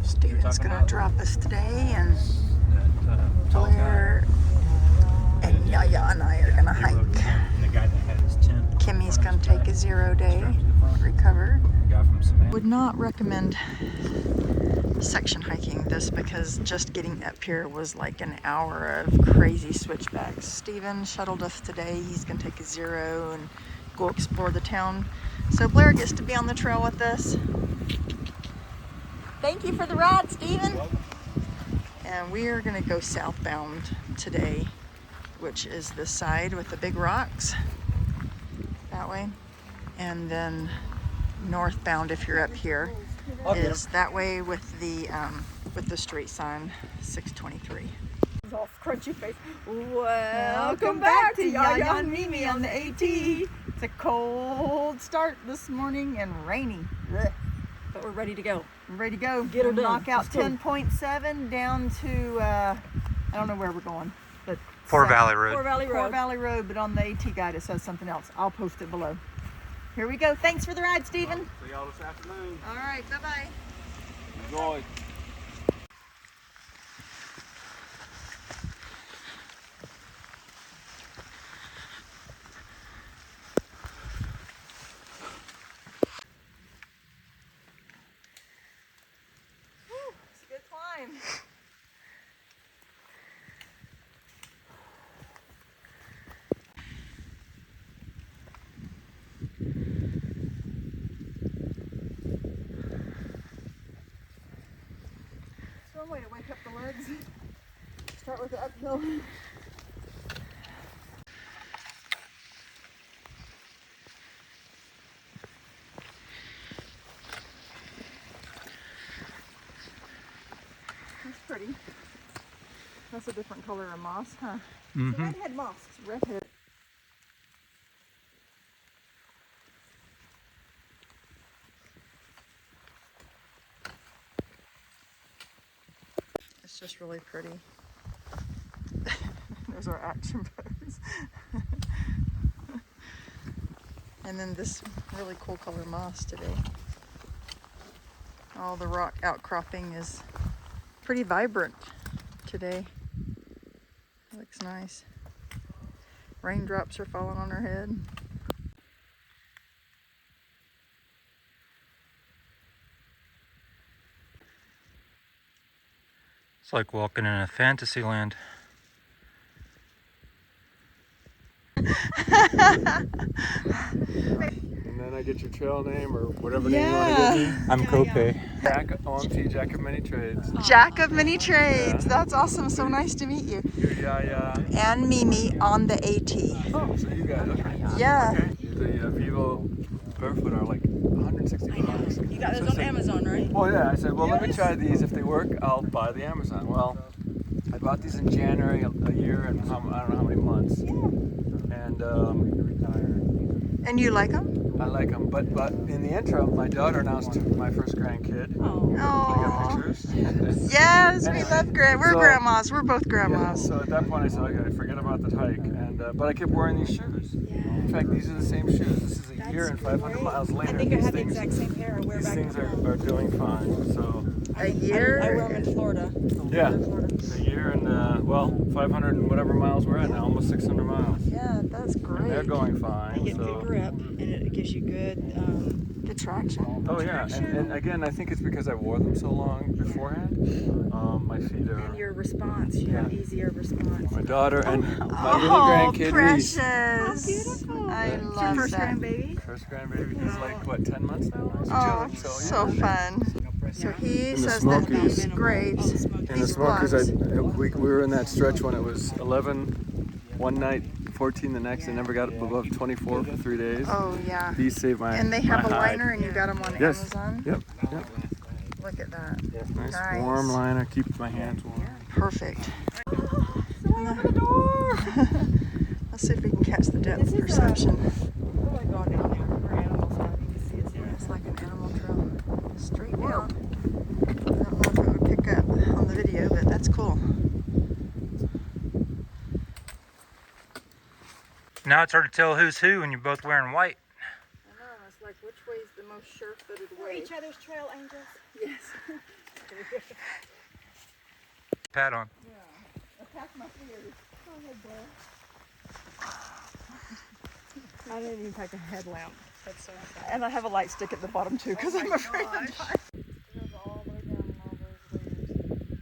Steven's gonna drop us today, and Blair and Yaya and I are gonna hike. Kimmy's gonna take a 0-day recover. Would not recommend section hiking this because just getting up here was like an hour of crazy switchbacks. Steven shuttled us today. He's gonna take a 0 and go explore the town. So Blair gets to be on the trail with us. Thank you for the ride, Steven. And we are gonna go southbound today, which is this side with the big rocks, that way. And then northbound, if you're up here, is that way with the street sign, 623. Off crunchy face. Welcome back to Yaya and Mimi on the AT. It's a cold start this morning and rainy. Ugh. But we're ready to go. I'm ready to go. Get her done. Knock out 10.7 down to, I don't know where we're going, but Poor Valley Road. Poor Valley Road. Poor Valley Road, but on the AT guide it says something else. I'll post it below. Here we go. Thanks for the ride, Steven. See y'all this afternoon. All right, bye-bye. Enjoy. It's a good climb. It's one way to wake up the legs. Start with the uphill. That's pretty. That's a different color of moss, huh? It's redhead moss. It's redhead. It's just really pretty. There's our action pose. And then this really cool color moss today. All the rock outcropping is pretty vibrant today. Looks nice. Raindrops are falling on her head. It's like walking in a fantasy land. And then I get your trail name or whatever name you want to give me. I'm Kope. Jack, OMT, Jack of many trades. Jack of many trades. That's awesome. So nice to meet you. You're Yaya. And Mimi on the AT. Oh, so you guys, okay. Yeah. Okay. The Vrbo barefoot are like 160 bucks. You got those on Amazon, right? Well, yeah, I said, well, let me try these. If they work, I'll buy the Amazon. Well, I bought these in January, a year, and I don't know how many months. And And you like them? I like them. But in the interim, my daughter announced my first grandkid. Oh. I got Oh. pictures. Yes, we Anyway, love We're so- grandmas. We're both Yeah, grandmas. so at that point I said, okay, forget about the hike. And but I kept wearing these shoes. In fact, these are the same shoes. This is a year and 500 miles later. I think I These have the things- exact same pair I wear These back things home. are doing fine. So A year? I wear them in Florida. yeah, a year and 500 and whatever miles we're at now, almost 600 miles. Yeah, that's And great. they're going You fine. get good So. grip, and it gives you good. Good traction. Oh yeah, and again, I think it's because I wore them so long beforehand. My feet are. And your response, you have easier response. My daughter and my little Oh, grandkid Reese. precious. Beautiful. I It's your love First that. grandbaby. First grandbaby. He's like what, 10 months now? He's Oh, June, so fun. So he And the says that Smokies. these grapes, And the these smokers, blocks, we were in that stretch when it was 11 one night, 14 the next. I never got above 24 for 3 days. oh yeah. These saved my. And they have my a hide. liner and you got them on Yes. Amazon? Yep. Yep. Look at that. Nice, Nice. warm liner, keeps my hands warm. Perfect. Someone open the door. Let's see if we can catch the depth perception. Oh my God, down there where animals are. You can see it's there. It's like an animal trail. Straight down. I don't know if it would pick up on the video, but that's cool. Now it's hard to tell who's who when you're both wearing white. I know, it's like which way is the most sure-footed We're way? each other's trail angels. Yes. Pat on. Attack my fears. Go ahead, Blair. I didn't even take a headlamp. That's so sad. And I have a light stick at the bottom too, because I'm afraid of dying. It goes all the way down in all those layers.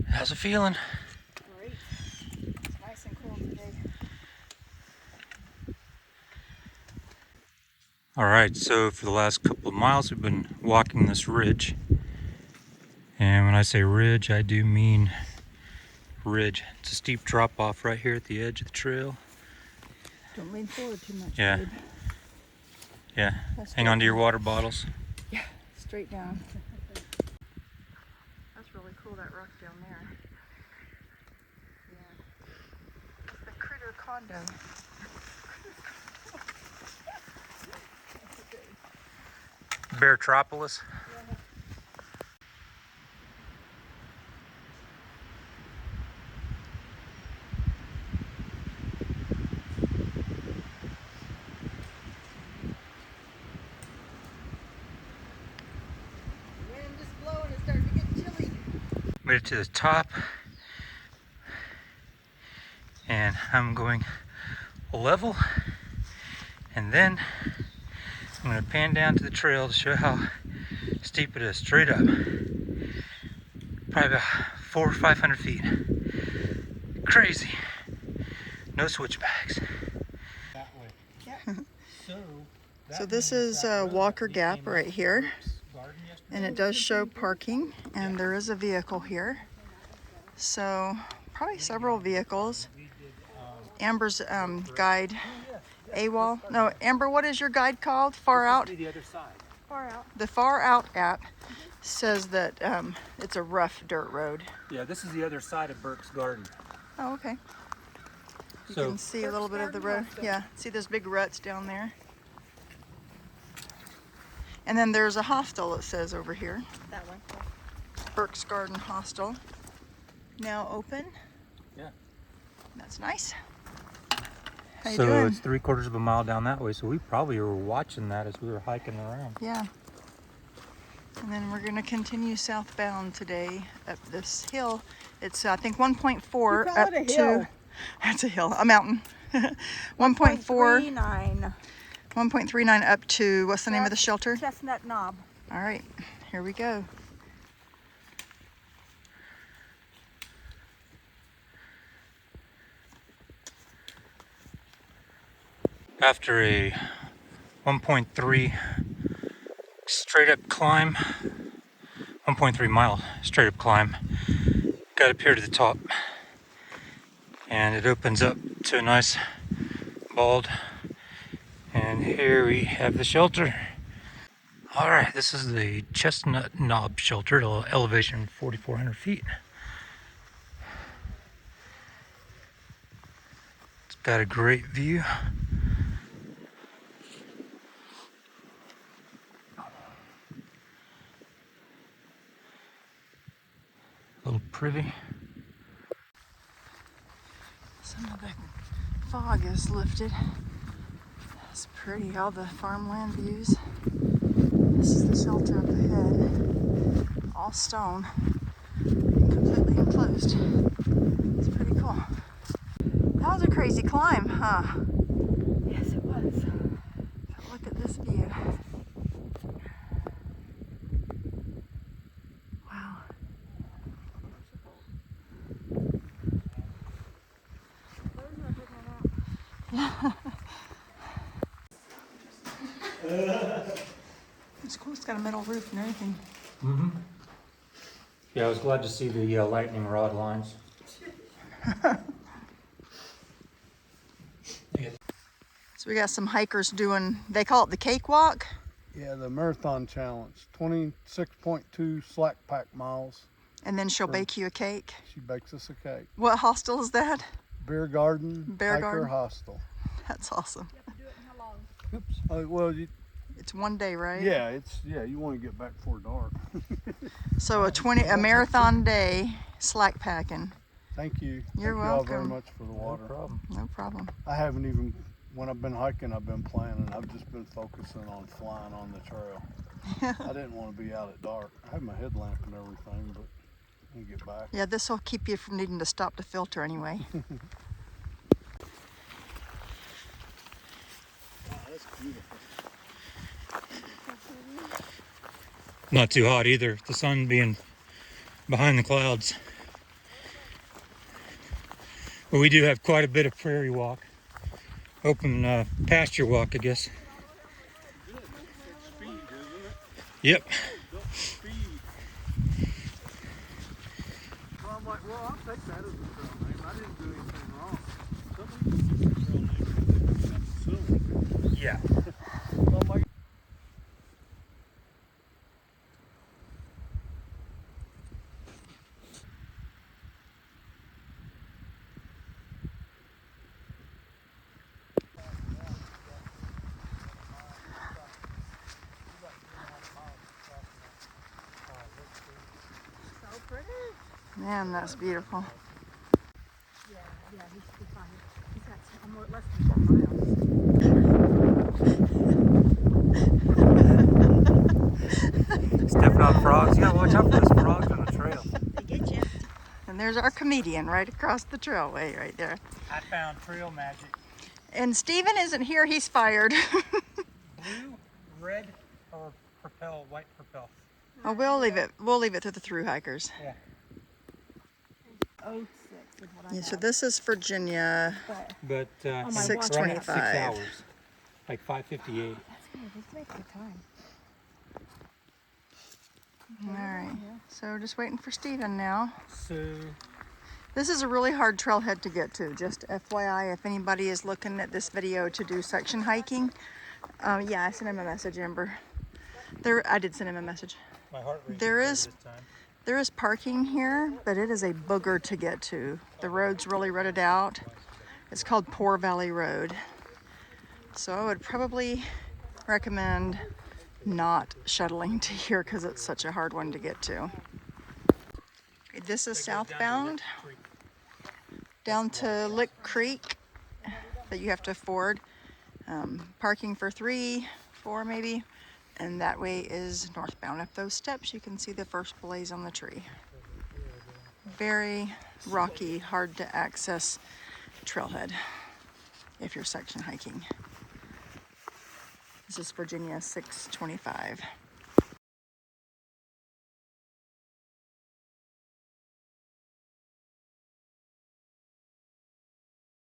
How's it feeling? Great. It's nice and cool today. All right, so for the last couple of miles, we've been walking this ridge. And when I say ridge, I do mean ridge. It's a steep drop off right here at the edge of the trail. Don't lean forward too much, Yeah. babe. Yeah, That's hang on to your water bottles. Yeah, straight down. That's really cool, that rock down there. Yeah. It's the critter condo. Beartropolis. Wind is blowing, it's starting to get chilly. Made it to the top. And I'm going level. And then I'm going to pan down to the trail to show how steep it is, straight up. Probably about 400 or 500 feet. Crazy. No switchbacks. That way. Yep. So, So this is Walker Gap right here. And it does show parking, and there is a vehicle here. So probably several vehicles. Amber's guide, AWOL. No, Amber, what is your guide called? Far Out? the other side. Far out. The Far Out app says that it's a rough dirt road. Yeah, this is the other side of Burke's Garden. Oh, okay. You So- can see a little bit of the road. Yeah, see those big ruts down there? And then there's a hostel, it says over here. That one. Burke's Garden Hostel. Now open. Yeah. That's nice. How you So doing? it's 3/4 of a mile down that way. So we probably were watching that as we were hiking around. Yeah. And then we're going to continue southbound today up this hill. It's, I think, 1.4 You call up it a to... hill. That's a hill, a mountain. 1.4, 39. 1.39 up to, what's the name of the shelter? Chestnut Knob. All right, here we go. After a 1.3 straight up climb, 1.3 mile straight up climb, got up here to the top. And it opens up to a nice bald. And here we have the shelter. All right, this is the Chestnut Knob shelter, elevation 4,400 feet. It's got a great view. Little privy. Some of the fog is lifted. It's pretty, all the farmland views. This is the shelter up ahead. All stone. Completely enclosed. It's pretty cool. That was a crazy climb, huh? Yes, it was. But look at this view. Wow. It's cool, it's got a metal roof and everything. Mm-hmm. Yeah, I was glad to see the lightning rod lines. So we got some hikers doing, they call it the cakewalk. Yeah, the marathon challenge, 26.2 slack pack miles. And then she'll bake you a cake. She bakes us a cake. What hostel is that? Beer Garden, Beer Hiker Garden? Hostel. That's awesome. Oops. Well, It's one day, right? yeah, you want to get back before dark. So a marathon day slack packing. Thank you. You're Thank you all very welcome. much for the water. problem. No problem. I haven't even, when I've been hiking, I've been planning. I've just been focusing on flying on the trail. I didn't want to be out at dark. I had my headlamp and everything, but when you get back. Yeah, this will keep you from needing to stop to filter anyway. Not too hot either. The sun being behind the clouds. But we do have quite a bit of prairie walk. Open pasture walk, I guess. Yep. Well, I'm like, well, I'll take that as a trail name. I didn't do anything wrong. Yeah. Well, my Man, that's beautiful. Yeah, he should be fine. He's got more, less than 10 miles. Stepping on frogs. You gotta watch out for those frogs on the trail. They get you. And there's our comedian right across the trailway right there. I found trail magic. And Steven isn't here, he's fired. Blue, red, or propel, white propel. Oh, we'll leave it to the through hikers. Yeah. 06 is what I Yeah, so have. this is Virginia. But my running watch. 6:25. 6 hours. Like 5:58. That's good. Just make good time. All right, so just waiting for Steven now. So This is a really hard trailhead to get to. Just FYI, if anybody is looking at this video to do section hiking, yeah, I sent him a message, Amber. I did send him a message. my heart rate There is is- this time. There is parking here, but it is a booger to get to. The road's really rutted out. It's called Poor Valley Road. So I would probably recommend not shuttling to here because it's such a hard one to get to. Okay, this is southbound down to Lick Creek that you have to ford. Parking for 3, 4 maybe. And that way is northbound. Up those steps, you can see the first blaze on the tree. Very rocky, hard to access trailhead if you're section hiking. This is Virginia 625.